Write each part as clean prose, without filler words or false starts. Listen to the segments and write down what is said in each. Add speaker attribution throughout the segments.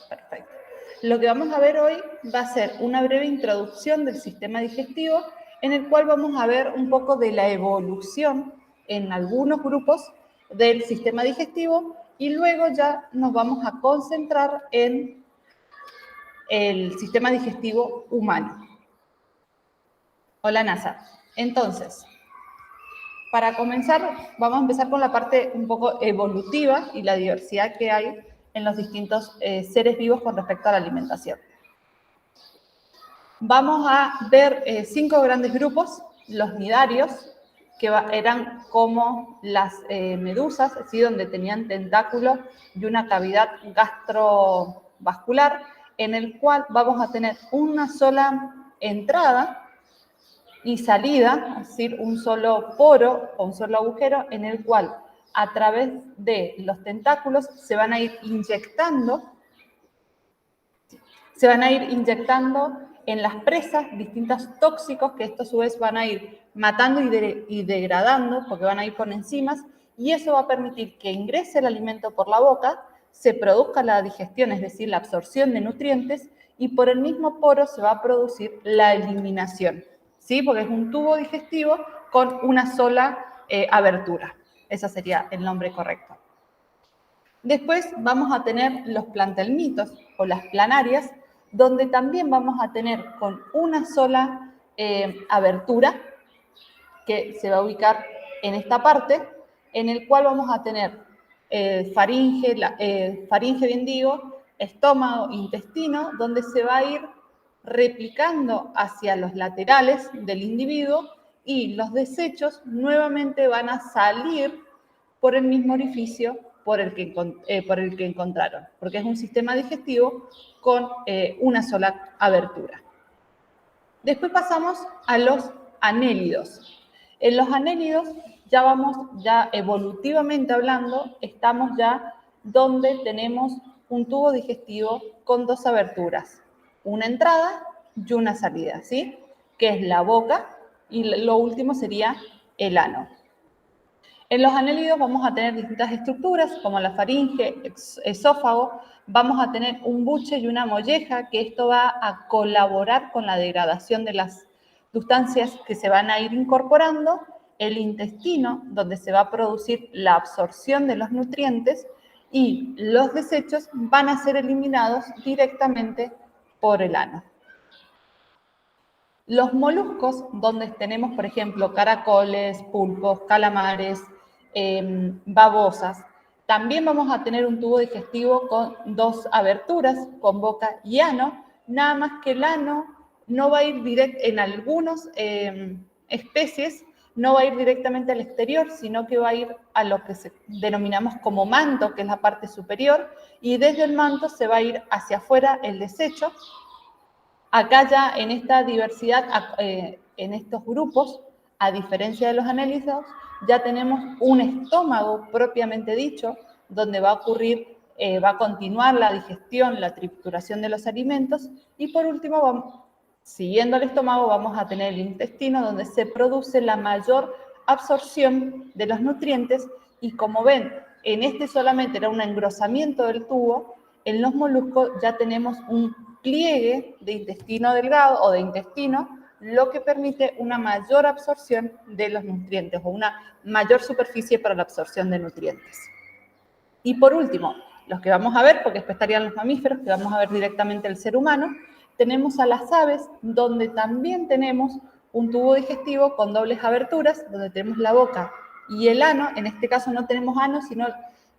Speaker 1: Perfecto. Lo que vamos a ver hoy va a ser una breve introducción del sistema digestivo, en el cual vamos a ver un poco de la evolución en algunos grupos del sistema digestivo y luego ya nos vamos a concentrar en el sistema digestivo humano. Hola, NASA. Entonces, para comenzar, vamos a empezar con la parte un poco evolutiva y la diversidad que hay en los distintos seres vivos con respecto a la alimentación. Vamos a ver 5 grandes grupos, los nidarios, que eran como las medusas, ¿sí? Donde tenían tentáculos y una cavidad gastrovascular, en el cual vamos a tener una sola entrada y salida, es decir, un solo poro o un solo agujero, en el cual a través de los tentáculos se van a ir inyectando en las presas distintos tóxicos que estos a su vez van a ir matando y degradando porque van a ir por enzimas, y eso va a permitir que ingrese el alimento por la boca, se produzca la digestión, es decir, la absorción de nutrientes, y por el mismo poro se va a producir la eliminación, ¿sí? Porque es un tubo digestivo con una sola abertura. Ese sería el nombre correcto. Después vamos a tener los plantelmitos o las planarias, donde también vamos a tener con una sola abertura, que se va a ubicar en esta parte, en el cual vamos a tener faringe, bien digo, estómago, intestino, donde se va a ir replicando hacia los laterales del individuo y los desechos nuevamente van a salir por el mismo orificio por el que encontraron, porque es un sistema digestivo con una sola abertura. Después pasamos a los anélidos. En los anélidos ya evolutivamente hablando, estamos ya donde tenemos un tubo digestivo con 2 aberturas, una entrada y una salida, ¿sí? Que es la boca y lo último sería el ano. En los anélidos vamos a tener distintas estructuras, como la faringe, esófago, vamos a tener un buche y una molleja, que esto va a colaborar con la degradación de las sustancias que se van a ir incorporando, el intestino, donde se va a producir la absorción de los nutrientes, y los desechos van a ser eliminados directamente por el ano. Los moluscos, donde tenemos, por ejemplo, caracoles, pulpos, calamares, babosas, también vamos a tener un tubo digestivo con 2 aberturas, con boca y ano, nada más que el ano no va a ir en algunas especies, no va a ir directamente al exterior, sino que va a ir a lo que denominamos como manto, que es la parte superior, y desde el manto se va a ir hacia afuera el desecho. Acá ya en esta diversidad, en estos grupos, a diferencia de los anélidos, ya tenemos un estómago propiamente dicho, donde va a continuar la digestión, la trituración de los alimentos, y por último, siguiendo el estómago, vamos a tener el intestino, donde se produce la mayor absorción de los nutrientes, y como ven, en este solamente era un engrosamiento del tubo, en los moluscos ya tenemos un pliegue de intestino delgado o de intestino, lo que permite una mayor absorción de los nutrientes o una mayor superficie para la absorción de nutrientes. Y por último, los que vamos a ver, porque después estarían los mamíferos, que vamos a ver directamente el ser humano, tenemos a las aves, donde también tenemos un tubo digestivo con dobles aberturas, donde tenemos la boca y el ano. En este caso no tenemos ano, sino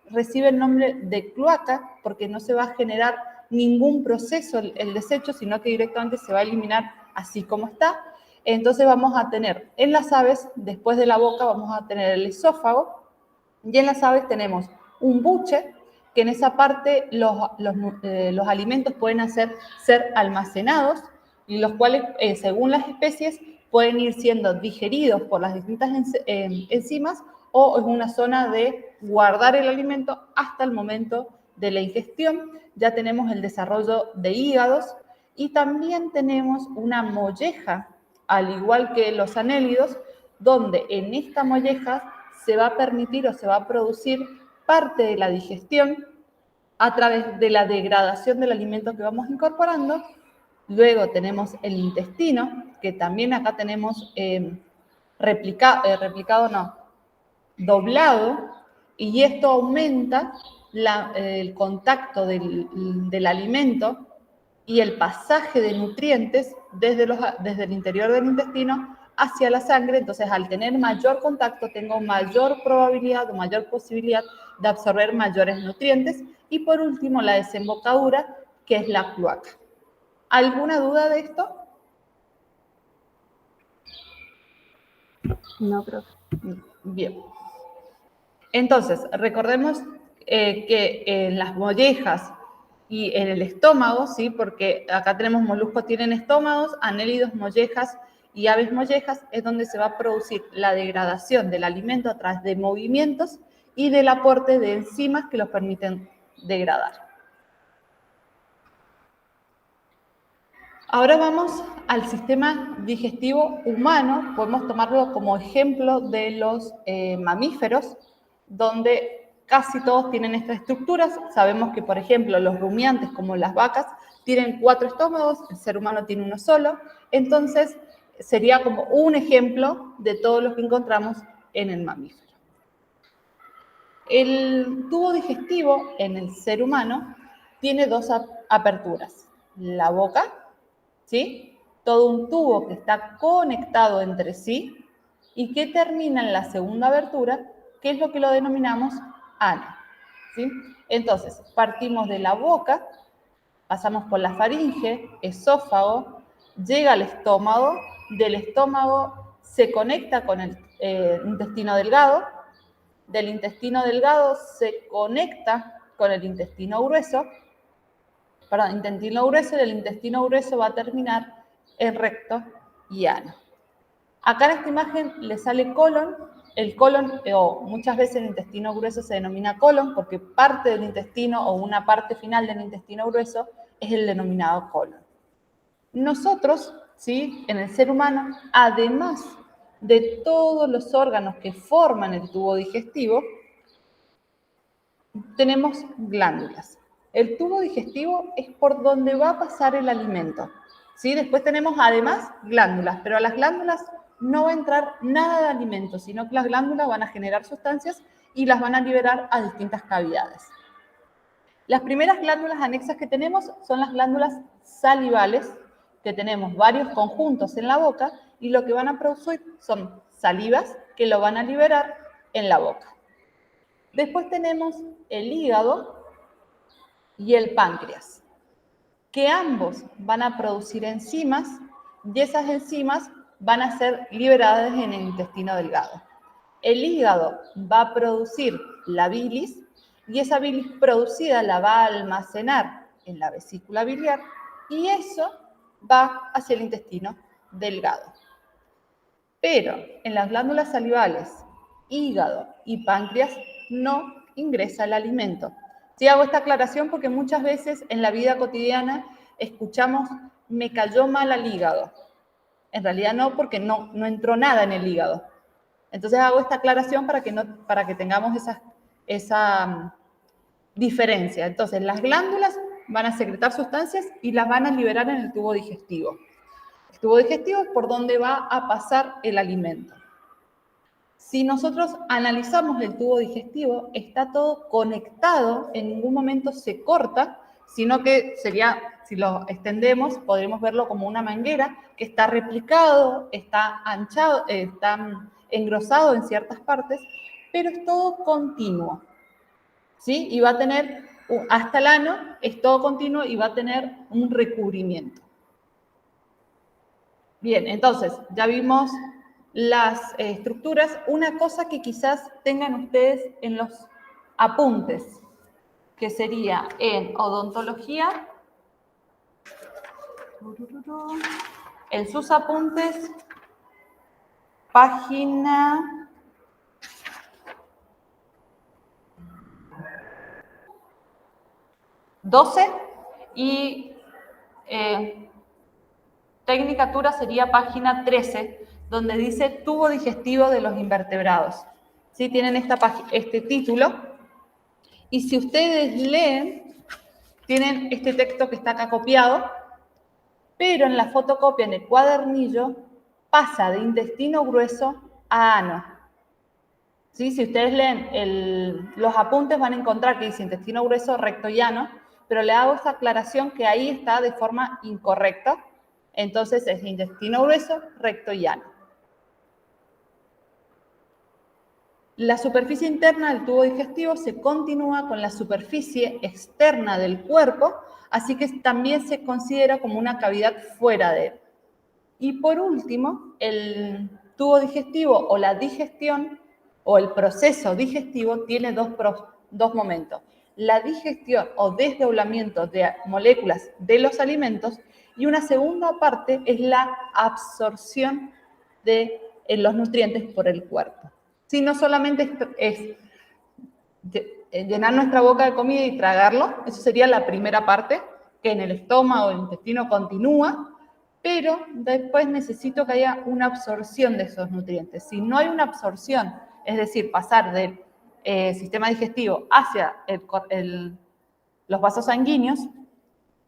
Speaker 1: recibe el nombre de cloaca, porque no se va a generar ningún proceso el desecho, sino que directamente se va a eliminar así como está. Entonces vamos a tener en las aves, después de la boca, vamos a tener el esófago, y en las aves tenemos un buche, que en esa parte los alimentos pueden ser almacenados, y los cuales, según las especies, pueden ir siendo digeridos por las distintas enzimas, o es una zona de guardar el alimento hasta el momento de la ingestión. Ya tenemos el desarrollo de hígados, y también tenemos una molleja, al igual que los anélidos, donde en esta molleja se va a permitir o se va a producir parte de la digestión a través de la degradación del alimento que vamos incorporando. Luego tenemos el intestino, que también acá tenemos doblado, y esto aumenta el contacto del alimento y el pasaje de nutrientes desde el interior del intestino hacia la sangre. Entonces, al tener mayor contacto, tengo mayor probabilidad o mayor posibilidad de absorber mayores nutrientes. Y por último, la desembocadura, que es la cloaca. ¿Alguna duda de esto?
Speaker 2: No, profe.
Speaker 1: Bien. Entonces, recordemos que en las mollejas y en el estómago, ¿sí? Porque acá tenemos moluscos, tienen estómagos, anélidos, mollejas y aves mollejas, es donde se va a producir la degradación del alimento a través de movimientos y del aporte de enzimas que los permiten degradar. Ahora vamos al sistema digestivo humano. Podemos tomarlo como ejemplo de los mamíferos, donde casi todos tienen estas estructuras. Sabemos que, por ejemplo, los rumiantes, como las vacas, tienen 4 estómagos, el ser humano tiene uno solo. Entonces, sería como un ejemplo de todos los que encontramos en el mamífero. El tubo digestivo en el ser humano tiene 2 aperturas. La boca, ¿sí? Todo un tubo que está conectado entre sí y que termina en la segunda abertura, que es lo que lo denominamos ano, ¿sí? Entonces, partimos de la boca, pasamos por la faringe, esófago, llega al estómago, del estómago se conecta con el intestino delgado, del intestino delgado se conecta con el intestino grueso, y del intestino grueso va a terminar en recto y ano. Acá en esta imagen le sale colon. El colon, o muchas veces el intestino grueso se denomina colon porque parte del intestino o una parte final del intestino grueso es el denominado colon. Nosotros, ¿sí? En el ser humano, además de todos los órganos que forman el tubo digestivo, tenemos glándulas. El tubo digestivo es por donde va a pasar el alimento, ¿sí? Después tenemos además glándulas, pero a las glándulas no va a entrar nada de alimento, sino que las glándulas van a generar sustancias y las van a liberar a distintas cavidades. Las primeras glándulas anexas que tenemos son las glándulas salivales, que tenemos varios conjuntos en la boca y lo que van a producir son salivas que lo van a liberar en la boca. Después tenemos el hígado y el páncreas, que ambos van a producir enzimas y esas enzimas van a ser liberadas en el intestino delgado. El hígado va a producir la bilis y esa bilis producida la va a almacenar en la vesícula biliar y eso va hacia el intestino delgado. Pero en las glándulas salivales, hígado y páncreas no ingresa el alimento. Sí, hago esta aclaración porque muchas veces en la vida cotidiana escuchamos me cayó mal al hígado. En realidad no, porque no entró nada en el hígado. Entonces hago esta aclaración para que tengamos esa diferencia. Entonces las glándulas van a secretar sustancias y las van a liberar en el tubo digestivo. El tubo digestivo es por donde va a pasar el alimento. Si nosotros analizamos el tubo digestivo, está todo conectado, en ningún momento se corta, sino que sería, si lo extendemos, podremos verlo como una manguera que está replicado, está anchado, está engrosado en ciertas partes, pero es todo continuo, ¿sí? Y va a tener, hasta el ano, es todo continuo y va a tener un recubrimiento. Bien, entonces, ya vimos las estructuras. Una cosa que quizás tengan ustedes en los apuntes, que sería en odontología, en sus apuntes, página 12 y Tecnicatura sería página 13, donde dice tubo digestivo de los invertebrados. ¿Sí? Tienen este título Y si ustedes leen, tienen este texto que está acá copiado, pero en la fotocopia, en el cuadernillo, pasa de intestino grueso a ano. ¿Sí? Si ustedes leen los apuntes van a encontrar que dice intestino grueso, recto y ano, pero le hago esta aclaración que ahí está de forma incorrecta. Entonces es intestino grueso, recto y ano. La superficie interna del tubo digestivo se continúa con la superficie externa del cuerpo, así que también se considera como una cavidad fuera de él. Y por último, el tubo digestivo o la digestión o el proceso digestivo tiene dos momentos. La digestión o desdoblamiento de moléculas de los alimentos y una segunda parte es la absorción de los nutrientes por el cuerpo. Si no solamente es llenar nuestra boca de comida y tragarlo, eso sería la primera parte, que en el estómago o el intestino continúa, pero después necesito que haya una absorción de esos nutrientes. Si no hay una absorción, es decir, pasar del sistema digestivo hacia los vasos sanguíneos,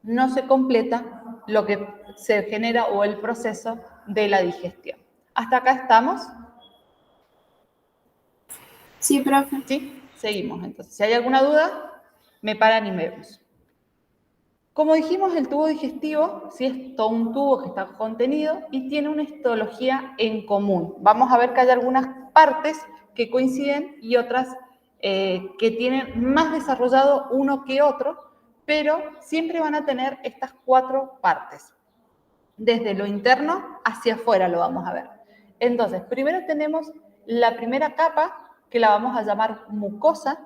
Speaker 1: no se completa lo que se genera o el proceso de la digestión. ¿Hasta acá estamos?
Speaker 2: Sí, profe.
Speaker 1: ¿Sí? Seguimos. Entonces, si hay alguna duda, me paran y me vemos. Como dijimos, el tubo digestivo, sí, es todo un tubo que está contenido y tiene una histología en común. Vamos a ver que hay algunas partes que coinciden y otras que tienen más desarrollado uno que otro, pero siempre van a tener estas 4 partes. Desde lo interno hacia afuera lo vamos a ver. Entonces, primero tenemos la primera capa, que la vamos a llamar mucosa,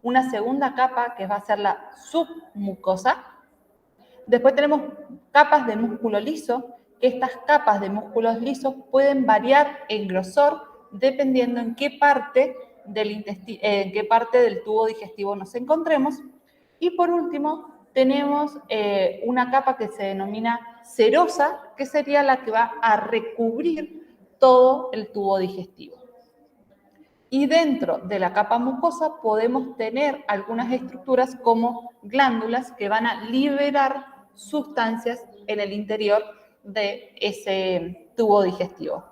Speaker 1: una segunda capa, que va a ser la submucosa. Después tenemos capas de músculo liso, que estas capas de músculos lisos pueden variar en grosor dependiendo en qué parte del tubo digestivo nos encontremos. Y por último, tenemos una capa que se denomina serosa, que sería la que va a recubrir todo el tubo digestivo. Y dentro de la capa mucosa podemos tener algunas estructuras como glándulas que van a liberar sustancias en el interior de ese tubo digestivo.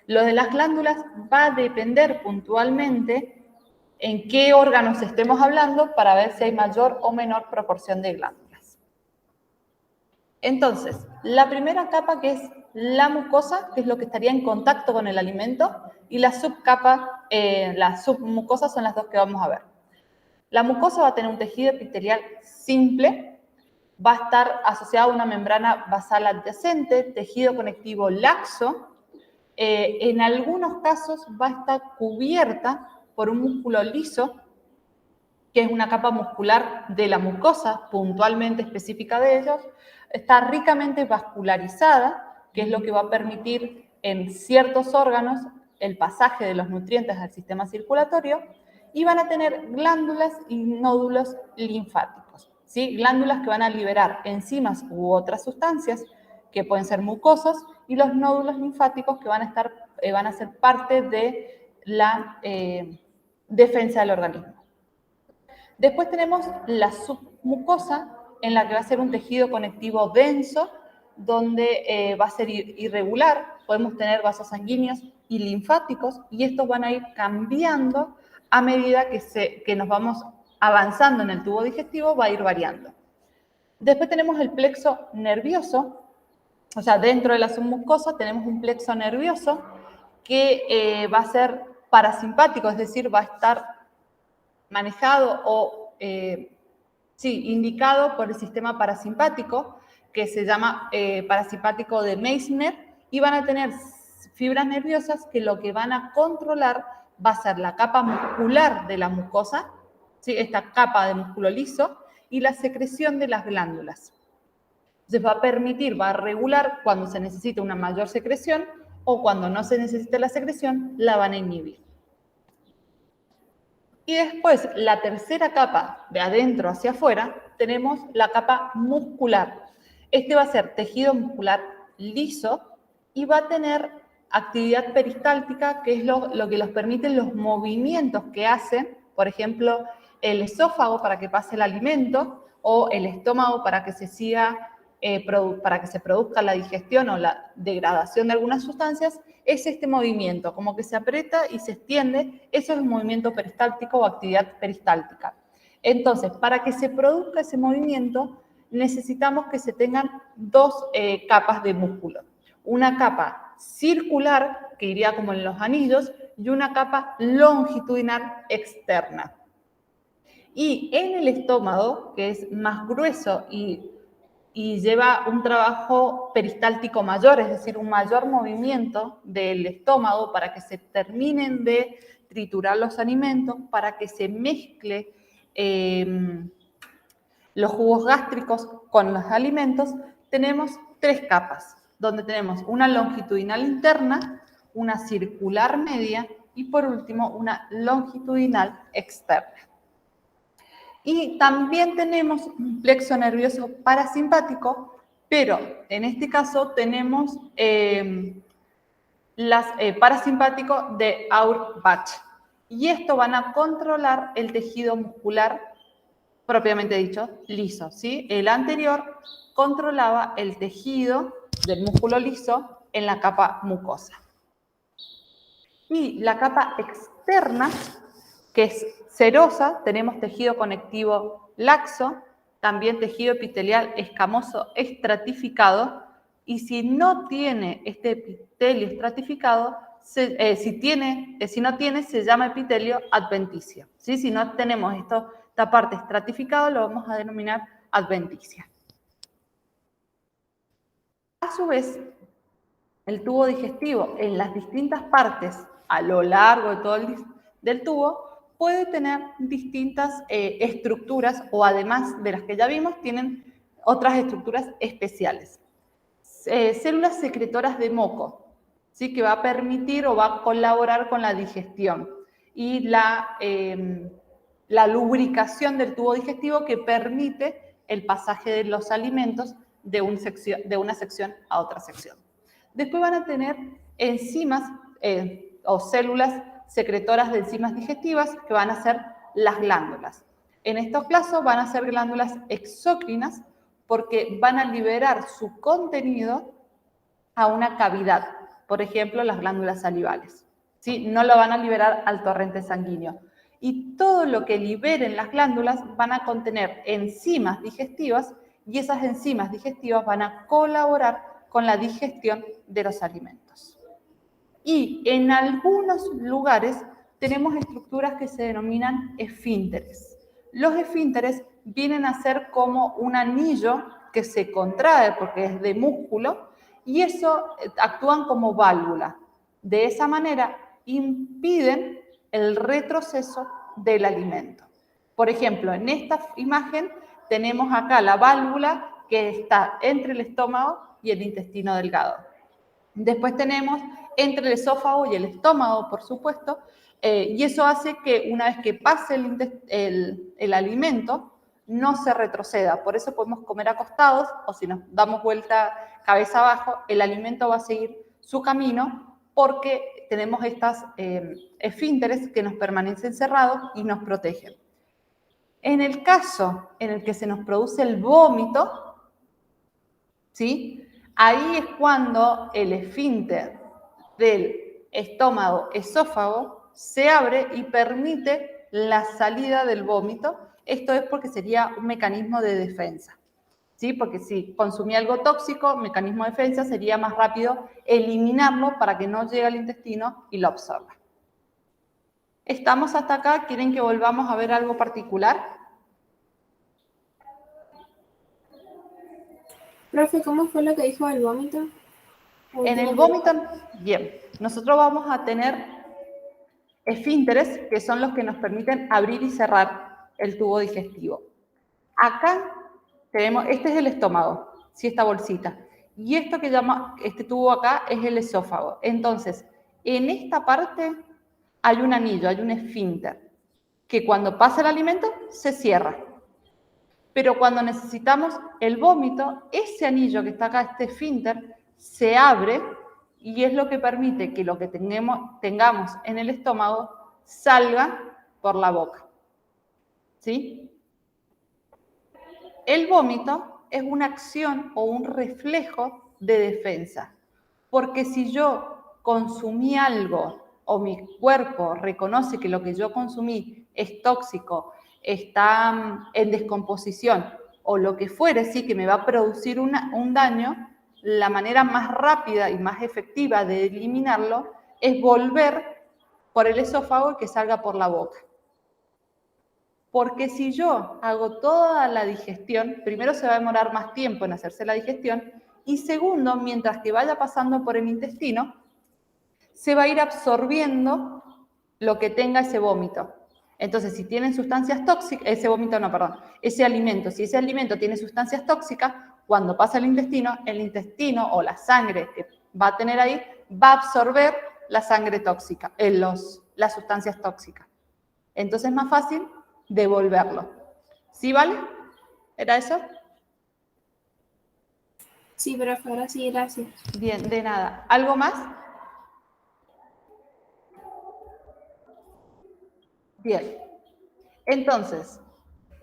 Speaker 1: Lo de las glándulas va a depender puntualmente en qué órganos estemos hablando para ver si hay mayor o menor proporción de glándulas. Entonces, la primera capa, que es la mucosa, que es lo que estaría en contacto con el alimento, y la subcapa, las submucosas son las dos que vamos a ver. La mucosa va a tener un tejido epitelial simple, va a estar asociado a una membrana basal adyacente, tejido conectivo laxo, en algunos casos va a estar cubierta por un músculo liso, que es una capa muscular de la mucosa, puntualmente específica de ellos, está ricamente vascularizada, que es lo que va a permitir en ciertos órganos el pasaje de los nutrientes al sistema circulatorio, y van a tener glándulas y nódulos linfáticos, ¿sí? Glándulas que van a liberar enzimas u otras sustancias que pueden ser mucosas, y los nódulos linfáticos que van a ser parte de la defensa del organismo. Después tenemos la submucosa, en la que va a ser un tejido conectivo denso, donde va a ser irregular, podemos tener vasos sanguíneos y linfáticos, y estos van a ir cambiando a medida que nos vamos avanzando en el tubo digestivo, va a ir variando. Después tenemos el plexo nervioso, o sea, dentro de la submucosa tenemos un plexo nervioso que va a ser parasimpático, es decir, va a estar manejado o indicado por el sistema parasimpático, que se llama parasimpático de Meissner, y van a tener fibras nerviosas que lo que van a controlar va a ser la capa muscular de la mucosa, ¿sí? Esta capa de músculo liso, y la secreción de las glándulas. Entonces va a regular cuando se necesita una mayor secreción, o cuando no se necesita la secreción, la van a inhibir. Y después, la tercera capa, de adentro hacia afuera, tenemos la capa muscular. Este va a ser tejido muscular liso y va a tener actividad peristáltica, que es lo que los permiten los movimientos que hacen, por ejemplo, el esófago para que pase el alimento o el estómago para que se siga, para que se produzca la digestión o la degradación de algunas sustancias, es este movimiento, como que se aprieta y se extiende. Eso es un movimiento peristáltico o actividad peristáltica. Entonces, para que se produzca ese movimiento, necesitamos que se tengan dos capas de músculo. Una capa circular, que iría como en los anillos, y una capa longitudinal externa. Y en el estómago, que es más grueso y lleva un trabajo peristáltico mayor, es decir, un mayor movimiento del estómago para que se terminen de triturar los alimentos, para que se mezcle los jugos gástricos con los alimentos, tenemos tres capas, donde tenemos una longitudinal interna, una circular media y por último una longitudinal externa. Y también tenemos un plexo nervioso parasimpático, pero en este caso tenemos parasimpático de Auerbach. Y esto van a controlar el tejido muscular propiamente dicho, liso, ¿sí? El anterior controlaba el tejido del músculo liso en la capa mucosa. Y la capa externa, que es serosa, tenemos tejido conectivo laxo, también tejido epitelial escamoso estratificado, y si no tiene este epitelio estratificado, si no tiene, se llama epitelio adventicio. ¿Sí? Si no tenemos esta parte estratificada, lo vamos a denominar adventicia. A su vez, el tubo digestivo en las distintas partes a lo largo de todo del tubo puede tener distintas estructuras, o además de las que ya vimos, tienen otras estructuras especiales. Células secretoras de moco, ¿sí? Que va a permitir o va a colaborar con la digestión y la lubricación del tubo digestivo, que permite el pasaje de los alimentos de una sección a otra sección. Después van a tener enzimas o células secretoras de enzimas digestivas, que van a ser las glándulas. En estos casos van a ser glándulas exócrinas, porque van a liberar su contenido a una cavidad, por ejemplo, las glándulas salivales. ¿Sí? No lo van a liberar al torrente sanguíneo. Y todo lo que liberen las glándulas van a contener enzimas digestivas, y esas enzimas digestivas van a colaborar con la digestión de los alimentos. Y en algunos lugares tenemos estructuras que se denominan esfínteres. Los esfínteres vienen a ser como un anillo que se contrae porque es de músculo, y eso actúan como válvula. De esa manera impiden el retroceso del alimento. Por ejemplo, en esta imagen tenemos acá la válvula que está entre el estómago y el intestino delgado. Después tenemos entre el esófago y el estómago, por supuesto, y eso hace que una vez que pase el alimento, no se retroceda. Por eso podemos comer acostados, o si nos damos vuelta cabeza abajo, el alimento va a seguir su camino, porque tenemos estas esfínteres que nos permanecen cerrados y nos protegen. En el caso en el que se nos produce el vómito, ¿sí? Ahí es cuando el esfínter del estómago-esófago se abre y permite la salida del vómito. Esto es porque sería un mecanismo de defensa, ¿sí? Porque si consumía algo tóxico, mecanismo de defensa sería más rápido eliminarlo para que no llegue al intestino y lo absorba. ¿Estamos hasta acá? ¿Quieren que volvamos a ver algo particular?
Speaker 2: Profe, ¿cómo fue lo que dijo del vómito?
Speaker 1: En el vómito, bien, nosotros vamos a tener esfínteres, que son los que nos permiten abrir y cerrar el tubo digestivo. Acá tenemos, este es el estómago, ¿sí? Esta bolsita. Y esto que llama, este tubo acá es el esófago. Entonces, en esta parte hay un anillo, hay un esfínter, que cuando pasa el alimento se cierra. Pero cuando necesitamos el vómito, ese anillo que está acá, este esfínter, se abre, y es lo que permite que lo que tengamos en el estómago salga por la boca. ¿sí? El vómito es una acción o un reflejo de defensa, porque si yo consumí algo o mi cuerpo reconoce que lo que yo consumí es tóxico, está en descomposición o lo que fuere, sí, que me va a producir un daño, la manera más rápida y más efectiva de eliminarlo es volver por el esófago y que salga por la boca. Porque si yo hago toda la digestión, primero se va a demorar más tiempo en hacerse la digestión y segundo, mientras que vaya pasando por el intestino, se va a ir absorbiendo lo que tenga ese vómito. Entonces, si tienen sustancias tóxicas, ese alimento, si ese alimento tiene sustancias tóxicas, cuando pasa al el intestino o la sangre que va a tener ahí, va a absorber la sangre tóxica, las sustancias tóxicas. Entonces es más fácil devolverlo. ¿Sí, vale? ¿Era eso?
Speaker 2: Sí, profe, ahora sí, gracias.
Speaker 1: Bien, de nada. ¿Algo más? Bien. Entonces,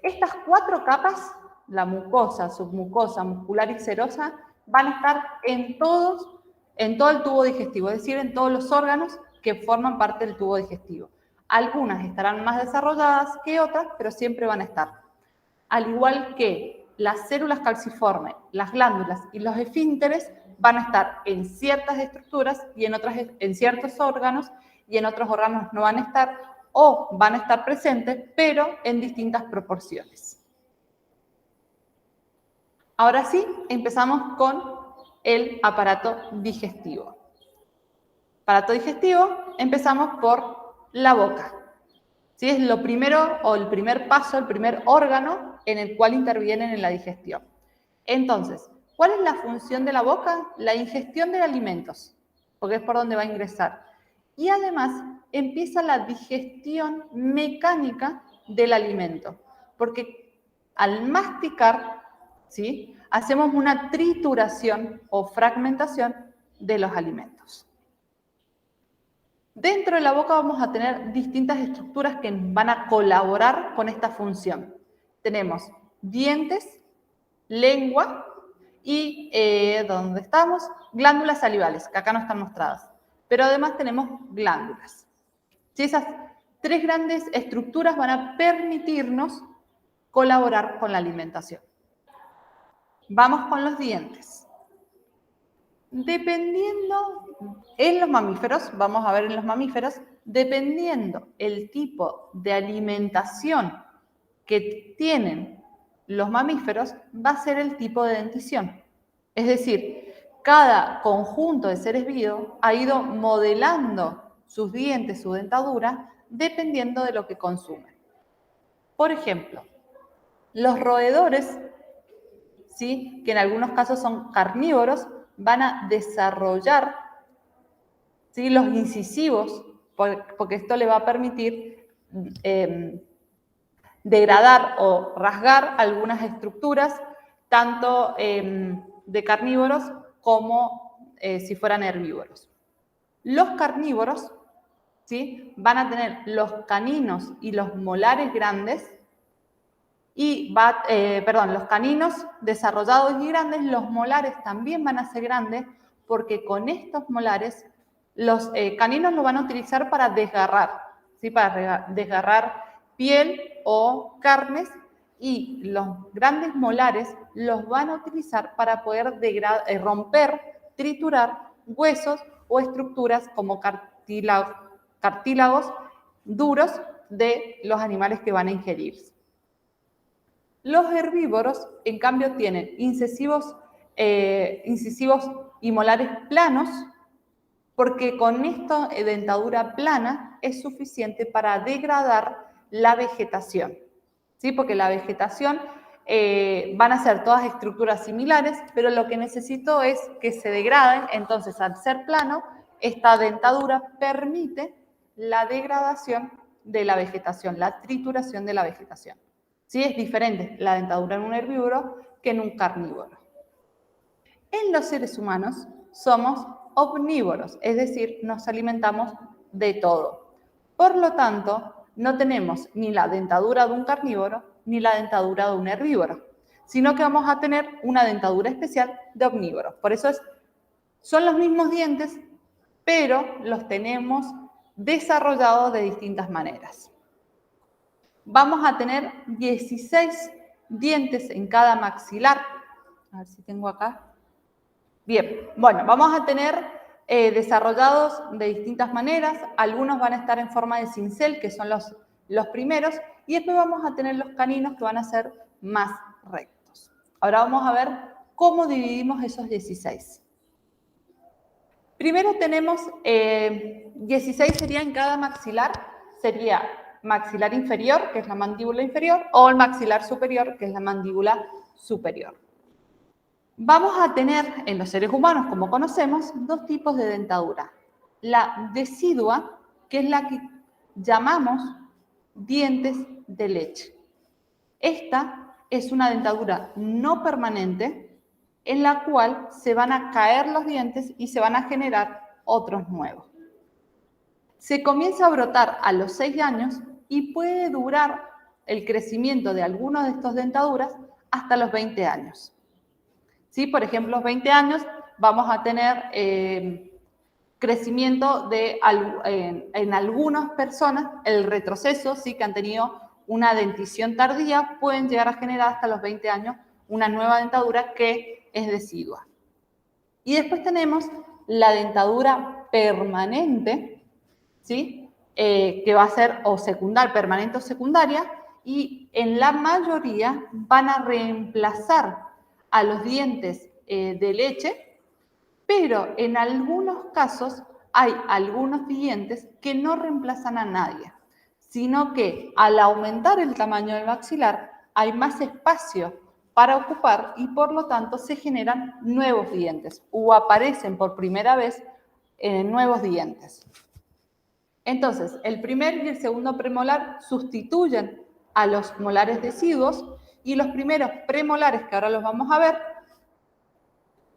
Speaker 1: estas 4 capas, la mucosa, submucosa, muscular y serosa, van a estar en todo el tubo digestivo, es decir, en todos los órganos que forman parte del tubo digestivo. Algunas estarán más desarrolladas que otras, pero siempre van a estar. Al igual que las células calciformes, las glándulas y los esfínteres van a estar en ciertas estructuras y en ciertos órganos y en otros órganos no van a estar o van a estar presentes, pero en distintas proporciones. Ahora sí, empezamos con el aparato digestivo. Aparato digestivo, empezamos por la boca. ¿Sí? Es lo primero o el primer paso, el primer órgano en el cual intervienen en la digestión. Entonces, ¿cuál es la función de la boca? La ingestión de alimentos, porque es por donde va a ingresar. Y además empieza la digestión mecánica del alimento, porque al masticar, ¿sí?, hacemos una trituración o fragmentación de los alimentos. Dentro de la boca vamos a tener distintas estructuras que van a colaborar con esta función. Tenemos dientes, lengua y, ¿dónde estamos? Glándulas salivales, que acá no están mostradas. Pero además tenemos glándulas. ¿Sí? Esas 3 grandes estructuras van a permitirnos colaborar con la alimentación. Vamos con los dientes. Dependiendo, en los mamíferos, vamos a ver en los mamíferos, dependiendo el tipo de alimentación que tienen los mamíferos, va a ser el tipo de dentición. Es decir, cada conjunto de seres vivos ha ido modelando sus dientes, su dentadura, dependiendo de lo que consumen. Por ejemplo, los roedores, ¿sí?, que en algunos casos son carnívoros, van a desarrollar, ¿sí?, los incisivos, porque esto le va a permitir degradar o rasgar algunas estructuras, tanto de carnívoros como si fueran herbívoros. Los carnívoros, ¿sí?, van a tener los caninos y los molares grandes, y los caninos desarrollados y grandes, los molares también van a ser grandes, porque con estos molares los caninos los van a utilizar para desgarrar, ¿sí?, para desgarrar piel o carnes, y los grandes molares los van a utilizar para poder romper, triturar huesos o estructuras como cartílagos duros de los animales que van a ingerir. Los herbívoros, en cambio, tienen incisivos y molares planos, porque con esta dentadura plana es suficiente para degradar la vegetación, ¿sí? Porque la vegetación van a ser todas estructuras similares, pero lo que necesito es que se degraden. Entonces, al ser plano, esta dentadura permite la degradación de la vegetación, la trituración de la vegetación. ¿Sí? Es diferente la dentadura en un herbívoro que en un carnívoro. En los seres humanos somos omnívoros, es decir, nos alimentamos de todo. Por lo tanto, no tenemos ni la dentadura de un carnívoro ni la dentadura de un herbívoro, sino que vamos a tener una dentadura especial de omnívoros. Por eso son los mismos dientes, pero los tenemos desarrollados de distintas maneras. Vamos a tener 16 dientes en cada maxilar. A ver si tengo acá. Bien, bueno, vamos a tener desarrollados de distintas maneras. Algunos van a estar en forma de cincel, que son los primeros, y después vamos a tener los caninos, que van a ser más rectos. Ahora vamos a ver cómo dividimos esos 16. Primero tenemos 16 sería en cada maxilar, sería maxilar inferior, que es la mandíbula inferior, o el maxilar superior, que es la mandíbula superior. Vamos a tener en los seres humanos, como conocemos, dos tipos de dentadura. La decidua, que es la que llamamos dientes de leche. Esta es una dentadura no permanente en la cual se van a caer los dientes y se van a generar otros nuevos. Se comienza a brotar a los 6 años y puede durar el crecimiento de algunas de estas dentaduras hasta los 20 años. ¿Sí? Por ejemplo, a los 20 años vamos a tener crecimiento en algunas personas, el retroceso, ¿sí? Que han tenido una dentición tardía, pueden llegar a generar hasta los 20 años una nueva dentadura que es decidua. Y después tenemos la dentadura permanente, ¿sí? Que va a ser o permanente o secundaria, y en la mayoría van a reemplazar a los dientes de leche, pero en algunos casos hay algunos dientes que no reemplazan a nadie, sino que al aumentar el tamaño del maxilar hay más espacio para ocupar y por lo tanto se generan nuevos dientes o aparecen por primera vez nuevos dientes. Entonces, el primer y el segundo premolar sustituyen a los molares deciduos y los primeros premolares, que ahora los vamos a ver,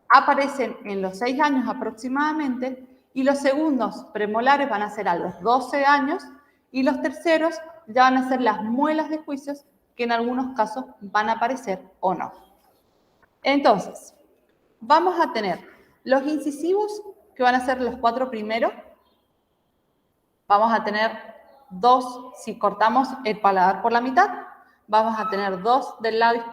Speaker 1: aparecen en los 6 años aproximadamente y los segundos premolares van a ser a los 12 años y los terceros ya van a ser las muelas de juicios que en algunos casos van a aparecer o no. Entonces, vamos a tener los incisivos, que van a ser los 4 primeros. Vamos a tener 2, si cortamos el paladar por la mitad, vamos a tener 2 del lado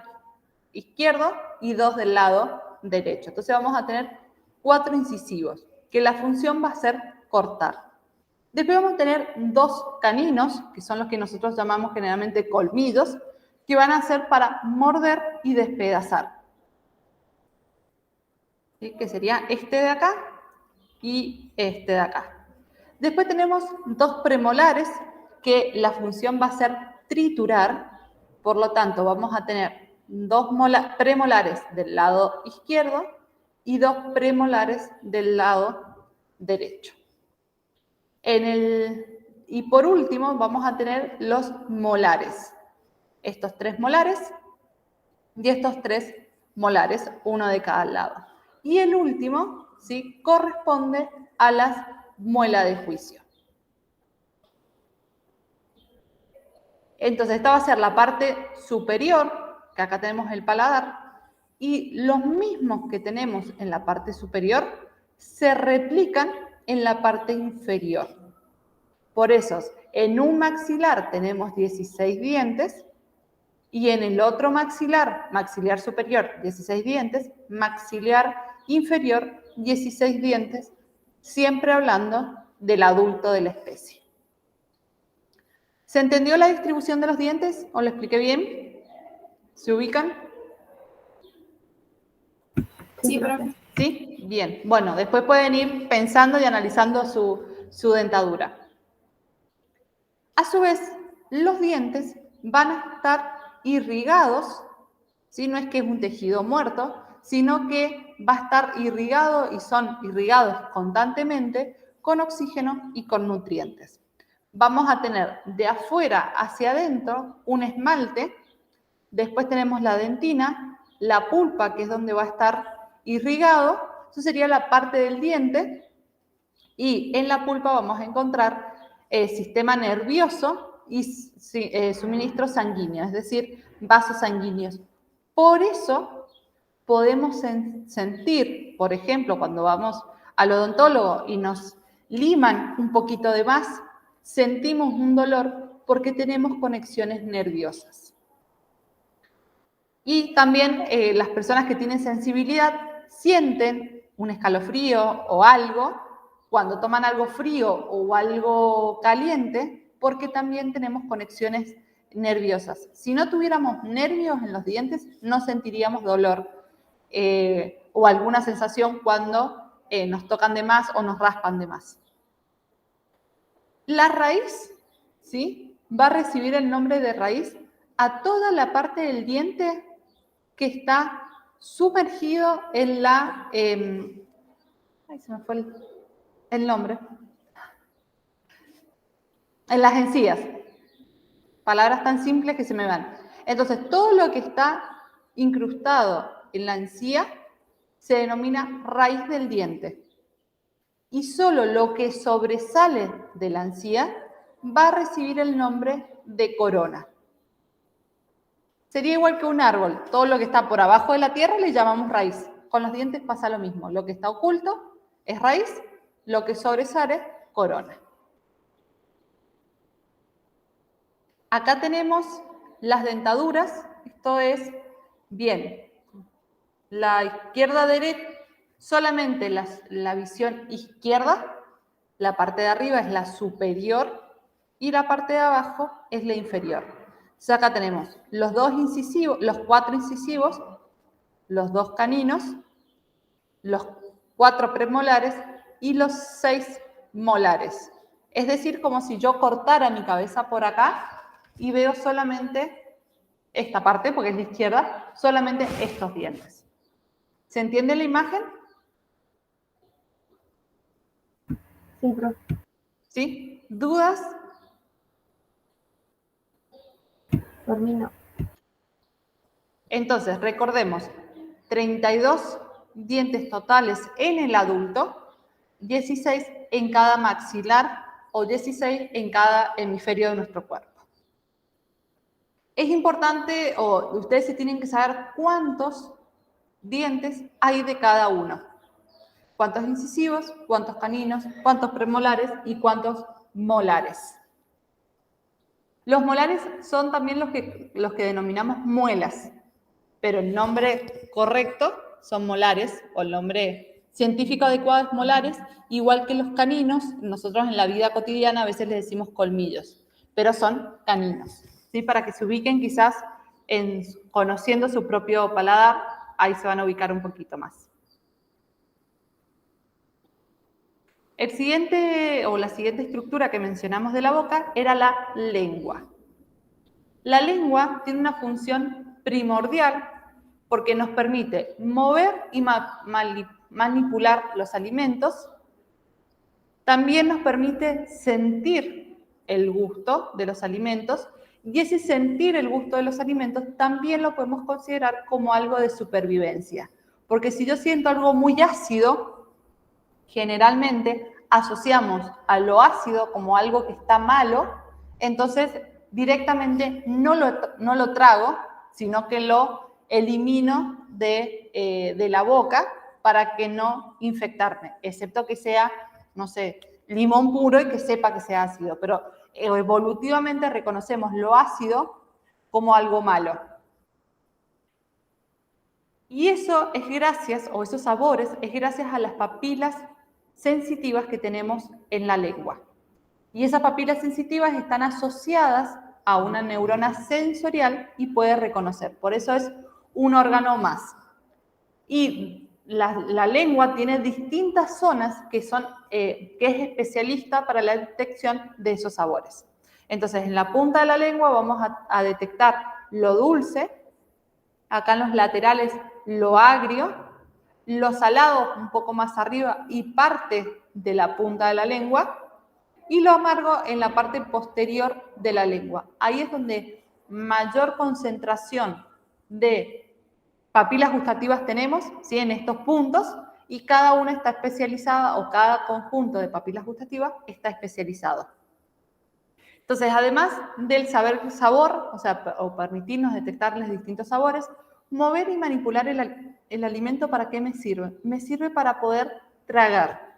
Speaker 1: izquierdo y 2 del lado derecho. Entonces vamos a tener 4 incisivos, que la función va a ser cortar. Después vamos a tener 2 caninos, que son los que nosotros llamamos generalmente colmillos, que van a ser para morder y despedazar. ¿Sí? Que sería este de acá y este de acá. Después tenemos 2 premolares, que la función va a ser triturar, por lo tanto vamos a tener 2 premolares del lado izquierdo y 2 premolares del lado derecho. Y por último vamos a tener los molares. Estos 3 molares y estos 3 molares, uno de cada lado. Y el último, ¿sí?, corresponde a las muelas de juicio. Entonces, esta va a ser la parte superior, que acá tenemos el paladar, y los mismos que tenemos en la parte superior se replican en la parte inferior. Por eso, en un maxilar tenemos 16 dientes, y en el otro maxilar superior, 16 dientes, maxilar inferior, 16 dientes, siempre hablando del adulto de la especie. ¿Se entendió la distribución de los dientes? ¿O lo expliqué bien? ¿Se ubican?
Speaker 2: Sí, profe.
Speaker 1: ¿Sí? Bien. Bueno, después pueden ir pensando y analizando su dentadura. A su vez, los dientes van a estar irrigados, ¿sí? No es que es un tejido muerto, sino que va a estar irrigado y son irrigados constantemente con oxígeno y con nutrientes. Vamos a tener de afuera hacia adentro un esmalte, después tenemos la dentina, la pulpa, que es donde va a estar irrigado, eso sería la parte del diente, y en la pulpa vamos a encontrar el sistema nervioso y suministro sanguíneo, es decir, vasos sanguíneos. Por eso podemos sentir, por ejemplo, cuando vamos al odontólogo y nos liman un poquito de más, sentimos un dolor porque tenemos conexiones nerviosas. Y también las personas que tienen sensibilidad sienten un escalofrío o algo cuando toman algo frío o algo caliente, porque también tenemos conexiones nerviosas. Si no tuviéramos nervios en los dientes, no sentiríamos dolor o alguna sensación cuando nos tocan de más o nos raspan de más. La raíz, ¿sí?, va a recibir el nombre de raíz a toda la parte del diente que está sumergido en la... ay, se me fue el nombre. En las encías. Palabras tan simples que se me van. Entonces, todo lo que está incrustado en la encía se denomina raíz del diente. Y solo lo que sobresale de la encía va a recibir el nombre de corona. Sería igual que un árbol. Todo lo que está por abajo de la tierra le llamamos raíz. Con los dientes pasa lo mismo. Lo que está oculto es raíz, lo que sobresale, corona. Acá tenemos las dentaduras. Esto es, bien, la izquierda-derecha, solamente la visión izquierda, la parte de arriba es la superior y la parte de abajo es la inferior. Entonces acá tenemos los 2 incisivos, los 4 incisivos, los 2 caninos, los 4 premolares y los 6 molares. Es decir, como si yo cortara mi cabeza por acá y veo solamente esta parte, porque es la izquierda, solamente estos dientes. ¿Se entiende la imagen?
Speaker 2: Sí, profe.
Speaker 1: ¿Sí? ¿Dudas?
Speaker 2: Por mí no.
Speaker 1: Entonces, recordemos, 32 dientes totales en el adulto, 16 en cada maxilar o 16 en cada hemisferio de nuestro cuerpo. Es importante, o ustedes se tienen que saber cuántos dientes hay de cada uno. Cuántos incisivos, cuántos caninos, cuántos premolares y cuántos molares. Los molares son también los que denominamos muelas, pero el nombre correcto son molares, o el nombre científico adecuado es molares, igual que los caninos. Nosotros en la vida cotidiana a veces les decimos colmillos, pero son caninos, ¿sí? Para que se ubiquen quizás conociendo su propio paladar, ahí se van a ubicar un poquito más. La siguiente estructura que mencionamos de la boca era la lengua. La lengua tiene una función primordial porque nos permite mover y manipular los alimentos. También nos permite sentir el gusto de los alimentos, y ese sentir el gusto de los alimentos también lo podemos considerar como algo de supervivencia. Porque si yo siento algo muy ácido, generalmente asociamos a lo ácido como algo que está malo, entonces directamente no lo trago, sino que lo elimino de la boca para que no infectarme, excepto que sea, no sé, limón puro y que sepa que sea ácido, pero evolutivamente reconocemos lo ácido como algo malo. Y eso es gracias, o esos sabores, es gracias a las papilas sensitivas que tenemos en la lengua. Y esas papilas sensitivas están asociadas a una neurona sensorial y puede reconocer. Por eso es un órgano más. Y la lengua tiene distintas zonas que es especialista para la detección de esos sabores. Entonces, en la punta de la lengua vamos a detectar lo dulce, acá en los laterales lo agrio, lo salado un poco más arriba y parte de la punta de la lengua, y lo amargo en la parte posterior de la lengua. Ahí es donde mayor concentración de papilas gustativas tenemos, ¿sí?, en estos puntos, y cada una está especializada, o cada conjunto de papilas gustativas está especializado. Entonces, además del saber sabor, o permitirnos detectar los distintos sabores, mover y manipular el alimento, ¿para qué me sirve? Me sirve para poder tragar.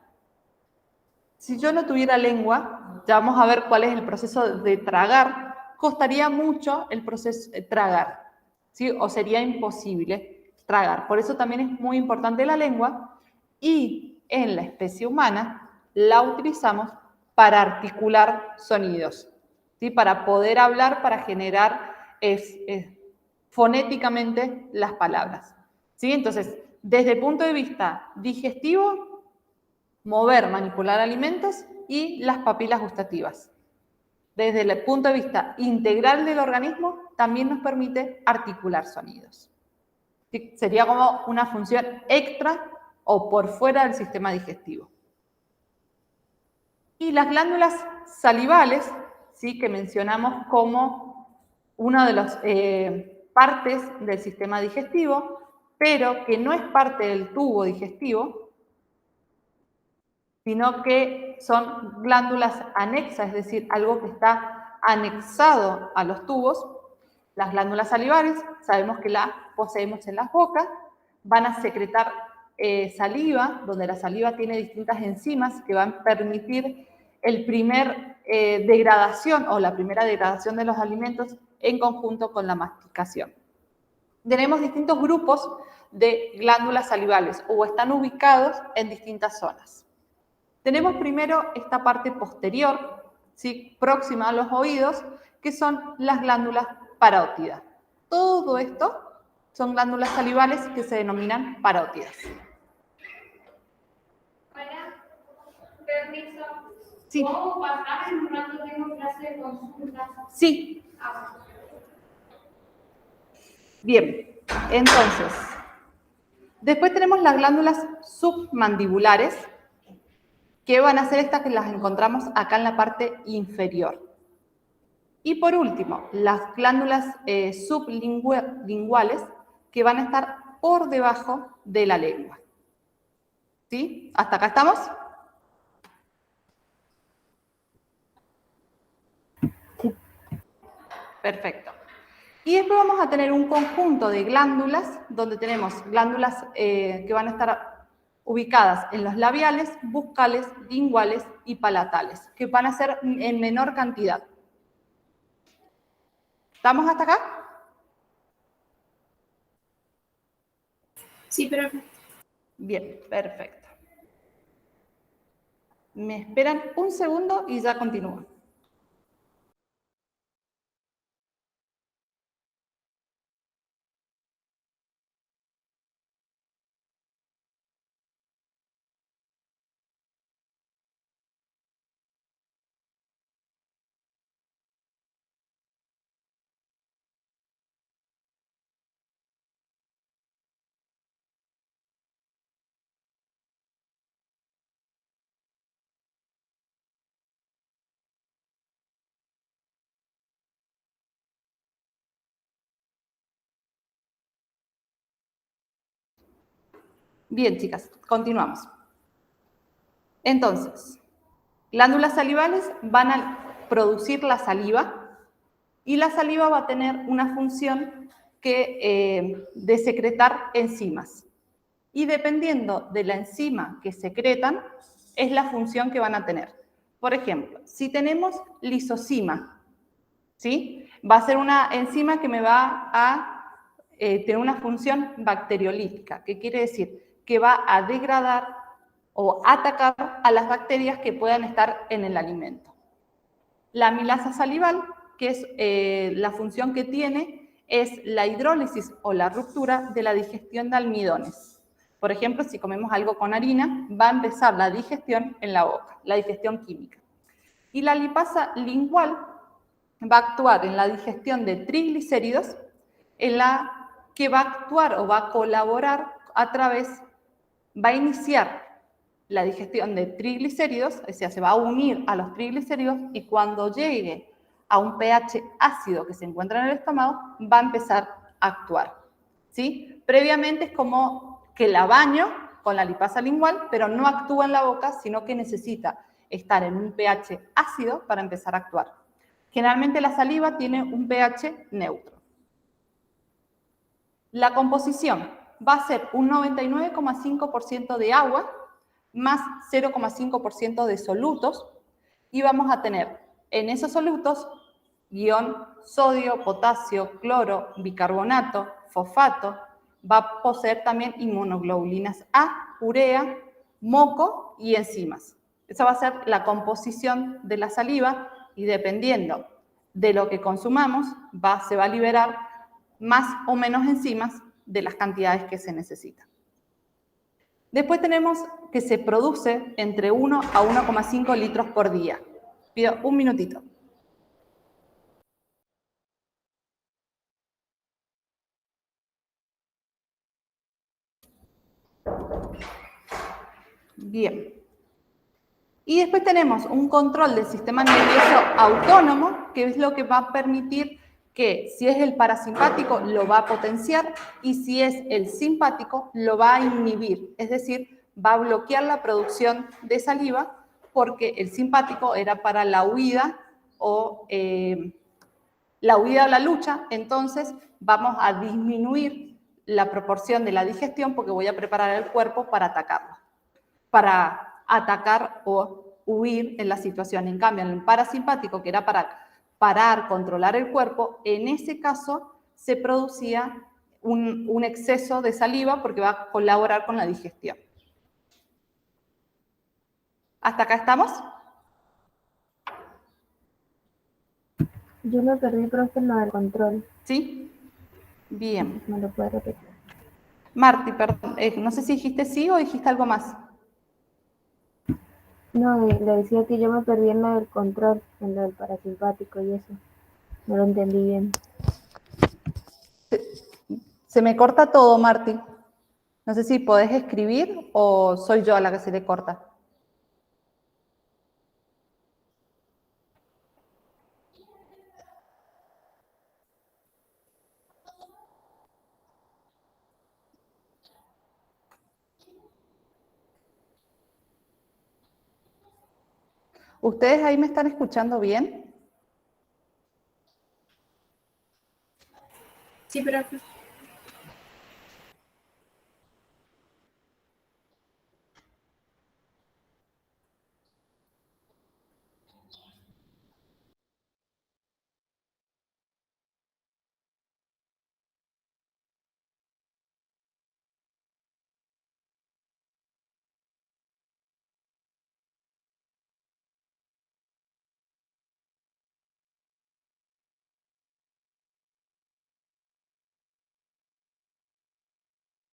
Speaker 1: Si yo no tuviera lengua, ya vamos a ver cuál es el proceso de tragar, costaría mucho el proceso de tragar, ¿sí? O sería imposible tragar. Por eso también es muy importante la lengua, y en la especie humana la utilizamos para articular sonidos, ¿sí? Para poder hablar, para generar fonéticamente las palabras, ¿sí? Entonces, desde el punto de vista digestivo, mover, manipular alimentos, y las papilas gustativas. Desde el punto de vista integral del organismo, también nos permite articular sonidos. ¿Sí? Sería como una función extra o por fuera del sistema digestivo. Y las glándulas salivales, ¿sí? Que mencionamos como una de las partes del sistema digestivo, pero que no es parte del tubo digestivo, sino que son glándulas anexas, es decir, algo que está anexado a los tubos. Las glándulas salivales, sabemos que las poseemos en las bocas, van a secretar saliva, donde la saliva tiene distintas enzimas que van a permitir el primer degradación o la primera degradación de los alimentos en conjunto con la masticación. Tenemos distintos grupos de glándulas salivales o están ubicados en distintas zonas. Tenemos primero esta parte posterior, ¿sí? Próxima a los oídos, que son las glándulas parótidas. Todo esto son glándulas salivales que se denominan parótidas.
Speaker 3: Hola, permiso.
Speaker 1: Sí.
Speaker 3: ¿Puedo pasar? En un rato tengo clase de consulta.
Speaker 1: Sí. Bien, entonces, después tenemos las glándulas submandibulares, que van a ser estas que las encontramos acá en la parte inferior. Y por último, las glándulas sublinguales, que van a estar por debajo de la lengua. ¿Sí? ¿Hasta acá estamos?
Speaker 2: Sí.
Speaker 1: Perfecto. Y después vamos a tener un conjunto de glándulas, donde tenemos glándulas que van a estar ubicadas en los labiales, buccales, linguales y palatales, que van a ser en menor cantidad. ¿Estamos hasta acá?
Speaker 3: Sí, profe.
Speaker 1: Bien, perfecto. Me esperan un segundo y ya continúo. Bien, chicas, continuamos. Entonces, glándulas salivales van a producir la saliva, y la saliva va a tener una función de secretar enzimas. Y dependiendo de la enzima que secretan, es la función que van a tener. Por ejemplo, si tenemos lisozima, ¿sí? Va a ser una enzima que me va a tener una función bacteriolítica. ¿Qué quiere decir? Que va a degradar o atacar a las bacterias que puedan estar en el alimento. La amilasa salival, que es la función que tiene, es la hidrólisis o la ruptura de la digestión de almidones. Por ejemplo, si comemos algo con harina, va a empezar la digestión en la boca, la digestión química. Y la lipasa lingual va a actuar en la digestión de triglicéridos, en la que va a actuar o va a colaborar va a iniciar la digestión de triglicéridos, o sea, se va a unir a los triglicéridos, y cuando llegue a un pH ácido que se encuentra en el estómago, va a empezar a actuar, ¿sí? Previamente es como que la baño con la lipasa lingual, pero no actúa en la boca, sino que necesita estar en un pH ácido para empezar a actuar. Generalmente la saliva tiene un pH neutro. La composición va a ser un 99,5% de agua más 0,5% de solutos y vamos a tener en esos solutos ion sodio, potasio, cloro, bicarbonato, fosfato, va a poseer también inmunoglobulinas A, urea, moco y enzimas. Esa va a ser la composición de la saliva y dependiendo de lo que consumamos, se va a liberar más o menos enzimas de las cantidades que se necesitan. Después tenemos que se produce entre 1 a 1,5 litros por día. Pido un minutito. Bien. Y después tenemos un control del sistema nervioso autónomo, que es lo que va a permitir que si es el parasimpático lo va a potenciar y si es el simpático lo va a inhibir, es decir, va a bloquear la producción de saliva porque el simpático era para la huida o la lucha, entonces vamos a disminuir la proporción de la digestión porque voy a preparar el cuerpo para atacarlo, para atacar o huir en la situación. En cambio, en el parasimpático, que era para parar, controlar el cuerpo, en ese caso se producía un exceso de saliva porque va a colaborar con la digestión. ¿Hasta acá estamos?
Speaker 2: Yo me perdí, profe, en lo del control.
Speaker 1: ¿Sí? Bien.
Speaker 2: ¿Me lo puede repetir?
Speaker 1: Marti, perdón, no sé si dijiste sí o dijiste algo más.
Speaker 2: No, le decía que yo me perdí en lo del control, en lo del parasimpático y eso. No lo entendí bien.
Speaker 1: Se me corta todo, Marti. No sé si podés escribir o soy yo a la que se le corta. ¿Ustedes ahí me están escuchando bien?
Speaker 4: Sí, profe.